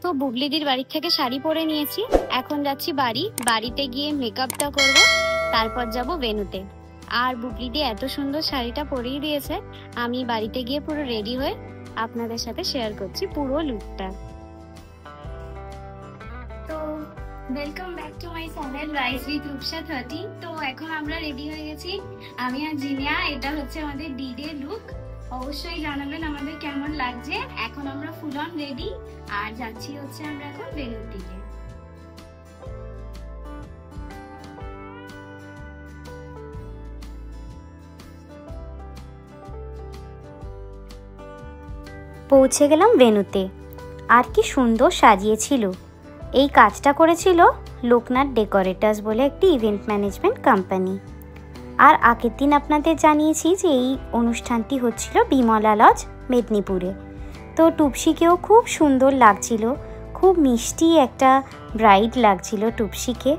তো বুবলিদির বাড়ি থেকে শাড়ি পরে নিয়েছি, এখন যাচ্ছি বাড়িতে গিয়ে মেকআপটা করব, তারপর যাব ভেন্যুতে। আর বুবলিদি এত সুন্দর শাড়িটা পরিয়ে দিয়েছে, আমি বাড়িতে গিয়ে পুরো রেডি হয়ে আপনাদের সাথে শেয়ার করছি পুরো লুকটা। তো welcome back to my channel rise with Rupsa 13। তো এখন আমরা রেডি হয়ে গেছি, আমি আর জিনিয়া। এটা হচ্ছে আমাদের ডি-ডে লুক। অবশ্যই জানাবেন আমাদের কেমন লাগছে। এখন আমরা ফুল অন রেডি আর যাচ্ছি হচ্ছে আমরা এখন ভেন্যুর দিকে। পৌঁছে গেলাম ভেন্যুতে। আর কি সুন্দর সাজিয়েছিল। এই কাজটা করেছিল লোকনাথ ডেকোরেটার্স বলে একটি ইভেন্ট ম্যানেজমেন্ট কোম্পানি। আর আগের দিন আপনাদের জানিয়েছি যে এই অনুষ্ঠানটি হচ্ছিল বিমলা লজ মেদিনীপুরে। তো টুপসিকেও খুব সুন্দর লাগছিল, খুব মিষ্টি একটা ব্রাইড লাগছিল টুপসিকে।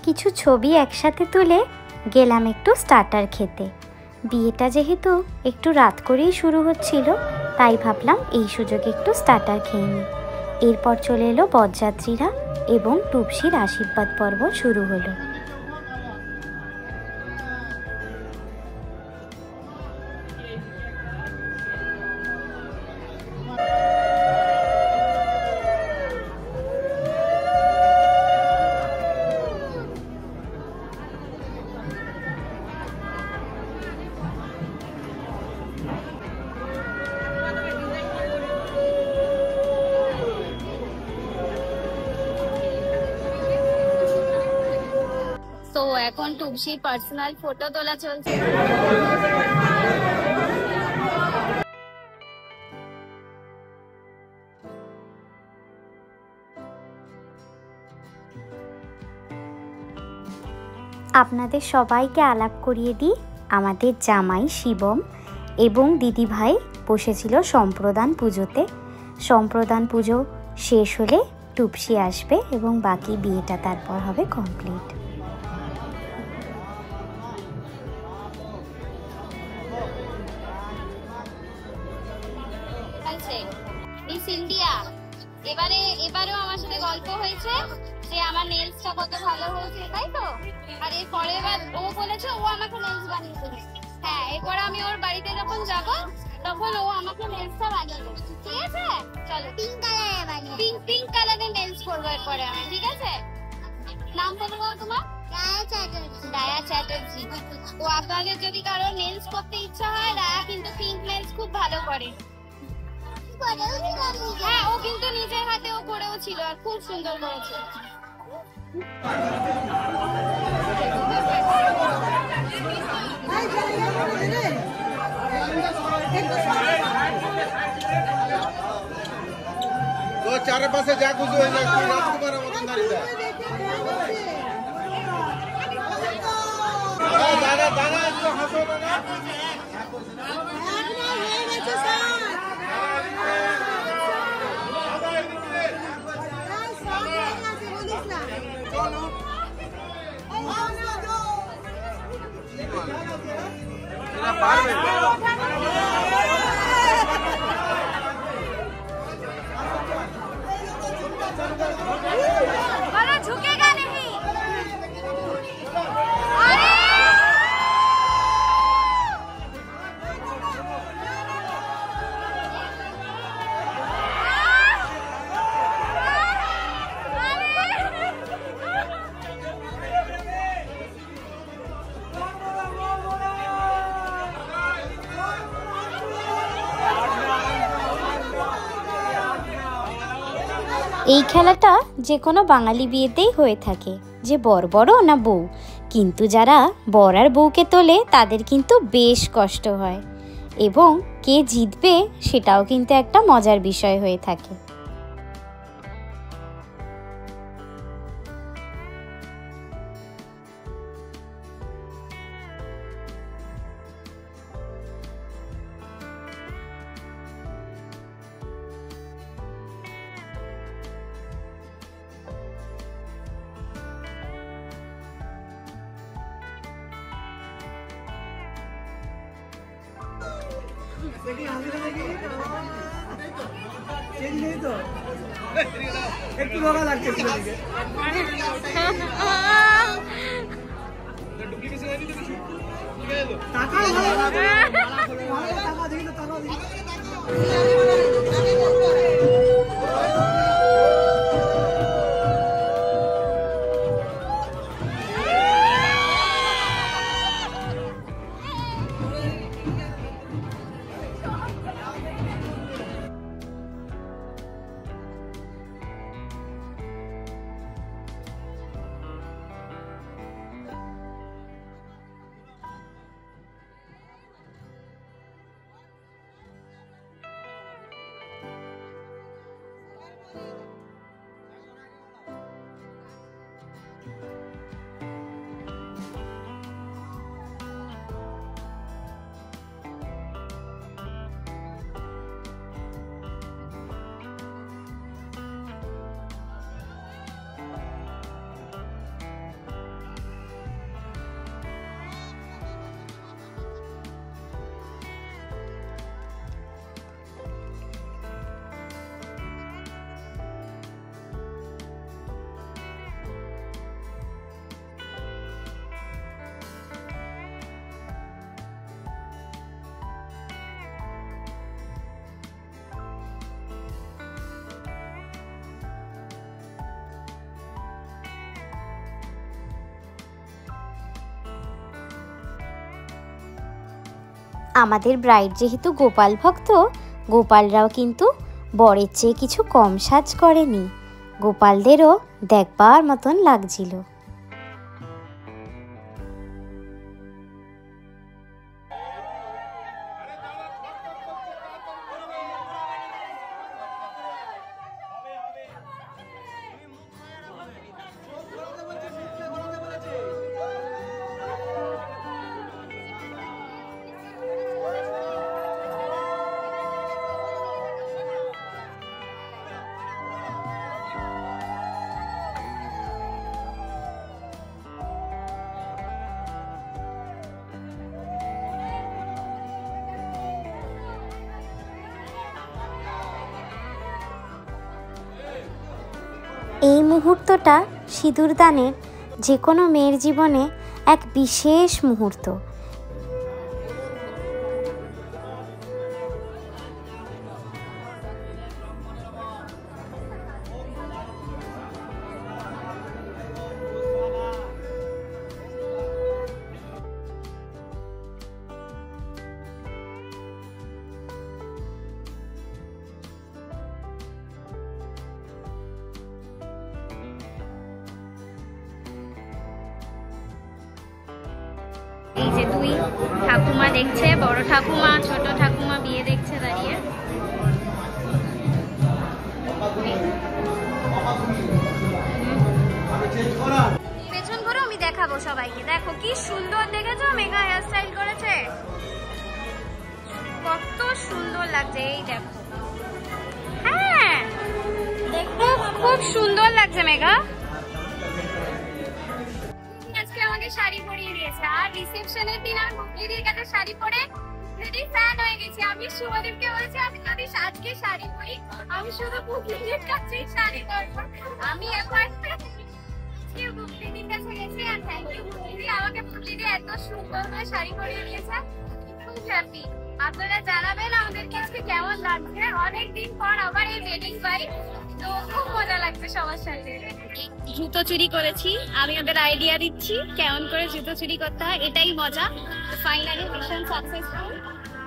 কিছু ছবি একসাথে তুলে গেলাম একটু স্টার্টার খেতে। বিয়েটা যেহেতু একটু রাত করেই শুরু হচ্ছিল, তাই ভাবলাম এই সুযোগে একটু স্টার্টার খেয়ে নিই। এরপর চলে এলো বরযাত্রীরা এবং টুপসির আশীর্বাদ পর্ব শুরু হলো। তো এখন টুপসির পার্সোনাল ফটো তোলা চলছে। আপনাদের সবাইকে আলাপ করিয়ে দিই, আমাদের জামাই শিবম এবং দিদিভাই বসেছিল সম্প্রদান পুজোতে। সম্প্রদান পুজো শেষ হলে টুপসি আসবে এবং বাকি বিয়েটা তারপর হবে কমপ্লিট। এবারেও আমার সাথে গল্প হয়েছে যে আমার নেলসটা কত ভালো হয়েছে, তাই তো? আর এর পরের বার ও বলেছে ও আমাকে নেলস বানিয়ে দেবে। হ্যাঁ, এরপরে আমি ওর বাড়িতে যখন যাব তখন ও আমাকে নেলসটা বানিয়ে দেবে, ঠিক আছে? চলো পিঙ্ক কালারে বানিয়ে, পিঙ্ক কালারের নেলস করবো এরপরে আমি, ঠিক আছে? নাম বলো তোমার? ডায়া চ্যাটার্জি। তো আপনাদের যদি কারো নেলস করতে ইচ্ছা হয়, ডায়া কিন্তু পিঙ্ক নেলস খুব ভালো করে। হ্যাঁ, ও কিন্তু নিজের হাতে ও করেও ছিল আর খুব সুন্দর করেছে। তো চারপাশে যা কিছু হয়ে যায় রাজকুমারের মতন দাঁড়িয়ে দাদা দাদা একটু হাসো দাদা। পারবে এই খেলাটা যে কোনো বাঙালি বিয়েতেই হয়ে থাকে, যে বর বড় না বউ। কিন্তু যারা বর আর বউকে তোলে তাদের কিন্তু বেশ কষ্ট হয়, এবং কে জিতবে সেটাও কিন্তু একটা মজার বিষয় হয়ে থাকে। একটু রোগা লাগছে ছেলেটিকে। টাকা দেখি তো, টাকা দেখি। আমাদের ব্রাইড যেহেতু গোপাল ভক্ত, গোপালরাও কিন্তু বরের চেয়ে কিছু কম সাজ করেনি। গোপালদেরও দেখবার মতন লাগছিল। এই মুহূর্তটা সিঁদুরদানের যে কোনো মেয়ের জীবনে এক বিশেষ মুহূর্ত। এই যে দুই ঠাকুমা দেখছে, বড় ঠাকুমা ছোট ঠাকুমা বিয়ে দেখছে দাঁড়িয়ে। পেছন করে আমি দেখাবো সবাইকে। দেখো কি সুন্দর, দেখেছো মেঘা হেয়ার স্টাইল করেছে, কত সুন্দর লাগছে। এই দেখো, হ্যাঁ দেখো খুব সুন্দর লাগছে মেঘা। আজকে আমাকে শাড়ি পরিয়ে দিয়েছে, আর রিসেপশনের দিন আমি বুবলিদির কাছে শাড়ি পরে ভেরি ফ্যান হয়ে গেছি। আমি শুভদীপকে বলেছি আমি যদি আজকে শাড়ি পরি আমি শুধু বুবলিদির কাছেই শাড়ি পরবো। আমি এবার বুবলিদির কাছে গেছি, আর থ্যাংক ইউ বুবলিদি, আমাকে বুবলিদি এত সুন্দর করে শাড়ি পরিয়ে দিয়েছে। খুব হ্যাপি। আপনারা জানাবেন আমাদেরকে আজকে কেমন লাগছে, অনেকদিন পর আবার এই ওয়েডিং বাইক, তো খুব মজা লাগছে সবার সাথে। জুতো চুরি করেছি, আমি ওদের আইডিয়া দিচ্ছি কেমন করে জুতো চুরি করতে হয়, এটাই মজা। ফাইনালি মিশন সাকসেসফুল,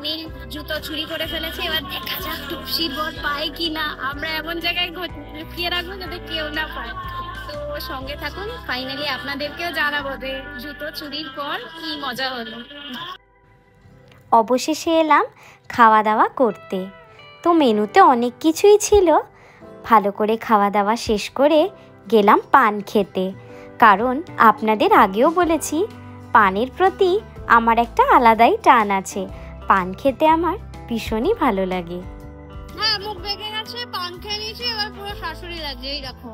নীল জুতো চুরি করে ফেলেছে। এবার দেখা যাক টুপসির বর পায় কিনা। আমরা এমন জায়গায় লুকিয়ে রাখবো যাতে কেউ না পায়, তো সঙ্গে থাকুন। ফাইনালি আপনাদেরকেও জানাবো যে জুতো চুরির পর কি মজা হলো। অবশেষে এলাম খাওয়া দাওয়া করতে। তো মেনুতে অনেক কিছুই ছিল। ভালো করে খাওয়া দাওয়া শেষ করে গেলাম পান খেতে, কারণ আপনাদের আগেও বলেছি পানের প্রতি আমার একটা আলাদাই টান আছে। পান খেতে আমার ভীষণই ভালো লাগে। হ্যাঁ, মুখ বেঁকে গেছে, পান খেয়ে নিয়েছি, এবার পুরো শাশুড়ি লাগছে। এই দেখো,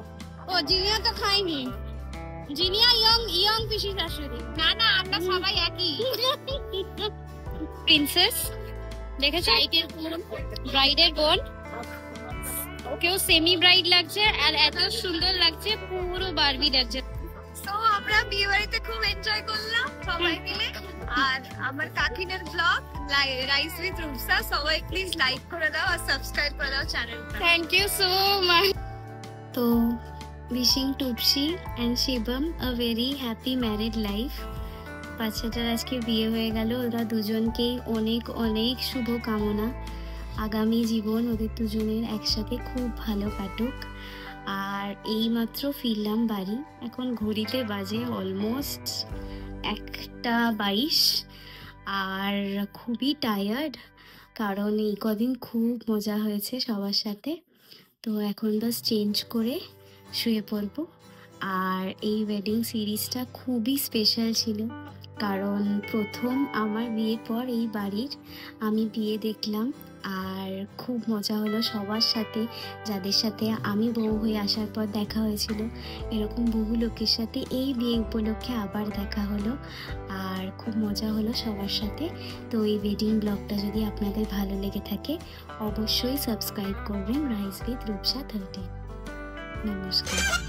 ও জিনিয়া তো খাইনি, জিনিয়া ইয়ং পিসি শাশুড়ি। না না, আমরা সবাই একই। প্রিন্সেস দেখেছো ব্রাইডের বোন, কেউ সেমি ব্রাইড লাগছে আর এত সুন্দর লাগছে, পুরো বারবি লাগছে। তো আমরা বিয়ে বাড়িতে খুব এনজয় করলাম সবাই মিলে। আর আমার কাকিনের ব্লগ রাইস উইথ রূপসা, সবাই প্লিজ লাইক করে দাও আর সাবস্ক্রাইব করে দাও চ্যানেলটা। Thank you so much. তো wishing Tupsi and Shivam a very happy married life. বাচ্চাটার আজকে বিয়ে হয়ে গেল, ওরা দুজনকেই অনেক অনেক শুভ কামনা। আগামী জীবন ওদের দুজনের একসাথে খুব ভালো কাটুক। আর এইমাত্র ফিরলাম বাড়ি, এখন ঘড়িতে বাজে অলমোস্ট 1:22 আর খুবই টায়ার্ড, কারণ এই কদিন খুব মজা হয়েছে সবার সাথে। তো এখন বাস চেঞ্জ করে শুয়ে পড়বো। আর এই ওয়েডিং সিরিজটা খুবই স্পেশাল ছিল, কারণ প্রথম আমার বিয়ের পর এই বাড়ির আমি বিয়ে দেখলাম। আর খুব মজা হলো সবার সাথে, যাদের সাথে আমি বউ হয়ে আসার পর দেখা হয়েছিল, এরকম বহু লোকের সাথে এই বিয়ে উপলক্ষে আবার দেখা হলো। আর খুব মজা হলো সবার সাথে। তো এই ওয়েডিং ব্লগটা যদি আপনাদের ভালো লেগে থাকে অবশ্যই সাবস্ক্রাইব করবেন রাইস উইথ রূপসা 30। নমস্কার।